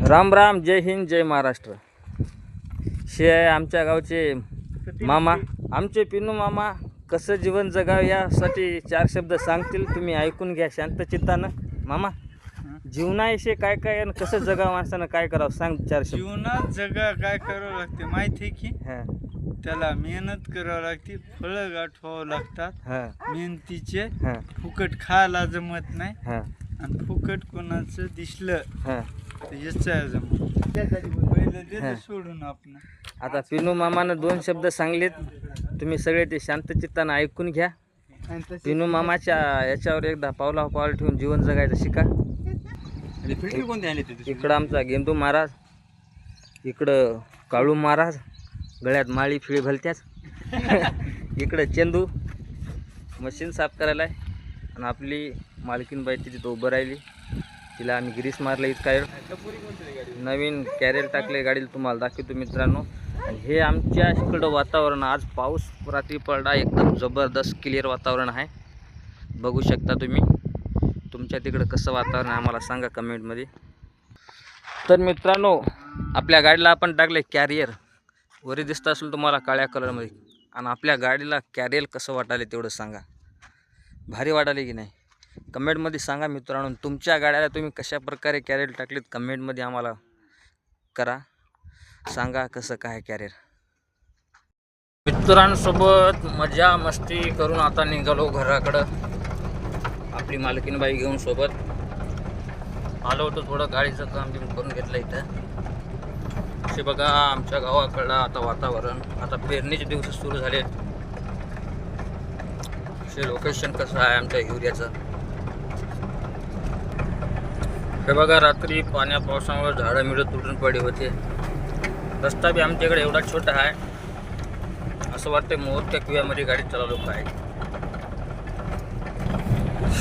राम राम, जय हिंद, जय महाराष्ट्र. हे आहे आमच्या गावचे मामा, आमचे पिनू मामा. कसं जीवन जगावं यासाठी चार शब्द सांगतील, तुम्ही ऐकून घ्या शांत चित्तानं. मामा, जीवनाविषयी काय काय आणि कसं जगावं, माणसानं काय करावं सांग चार शब्द. जीवनात जगा काय करावं लागते माहिती आहे की? हां त्याला मेहनत करावं लागते, फळं गाठवावं लागतात हां मेहनतीचे. हां फुकट खायला जमत नाही, हां आणि फुकट कोणाचं दिसलं हां. तर याचं जमत. पहिलं ते सोडून आपण आता पिनू मामानं दोन शब्द सांगलेत, तुम्ही सगळे ते शांत चित्तानं ऐकून घ्या. पिनू मामाच्या याच्यावर एकदा पावला पाऊल ठेवून जीवन जगायचं शिका. इकडं आमचा गेंदू महाराज, इकडं काळू महाराज, गळ्यात माळी फिळी भलत्याच. इकडं चेंदू मशीन साफ करायला आहे, आणि आपली मालकीनबाई तिथे उभं राहिली, तिला आम्ही ग्रीस मारलं. इतका नवीन कॅरेल टाकले गाडीला, तुम्हाला दाखवतो मित्रांनो. आणि हे आमच्या इकडं वातावरण, आज पाऊस रात्री पडला, एकदम जबरदस्त क्लिअर वातावरण आहे, बघू शकता तुम्ही. तुमच्या तिकडं कसं वातावरण आहे आम्हाला सांगा कमेंटमध्ये. तर मित्रांनो, आपल्या गाडीला आपण टाकले कॅरियर, वरी दिसत असेल तुम्हाला काळ्या कलरमध्ये. आणि आपल्या गाडीला कॅरियर कसं वाटाले तेवढं सांगा, भारी वाटाले की नाही कमेंटमध्ये सांगा मित्रांनो. तुमच्या गाड्याला तुम्ही कशा प्रकारे कॅरियर टाकलेत कमेंटमध्ये आम्हाला करा, सांगा कसं काय कॅरियर. मित्रांसोबत मजा मस्ती करून आता निघालो घराकडं, आपली मालकीनबाई घेऊन सोबत आलो होतो. थोडं गाडीचं काम बिम करून घेतलं इथं. असे बघा आमच्या गावाकडं आता वातावरण, आता पेरणीचे दिवस सुरू झालेत. असे लोकेशन कसं आहे आमच्या युरियाचं. हे बघा, रात्री पाण्या पावसामुळे झाडं मिळत तुटून पडली होते. रस्ता बी आमच्याकडे एवढा छोटा आहे, असं वाटतं मोठ्या किव्यामध्ये गाडी चालवलो काय.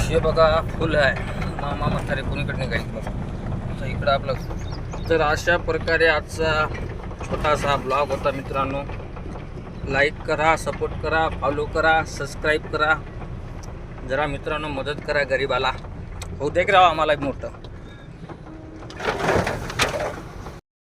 हे बघा फुल आहे, मामा म्हातारे कोणीकडे गाडी बघा. तर इकडं आपलं. तर अशा प्रकारे आजचा छोटासा ब्लॉग होता मित्रांनो. लाईक करा, सपोर्ट करा, फॉलो करा, सबस्क्राईब करा. जरा मित्रांनो मदत करा गरीबाला, होऊ दे की राव आम्हाला मोठं.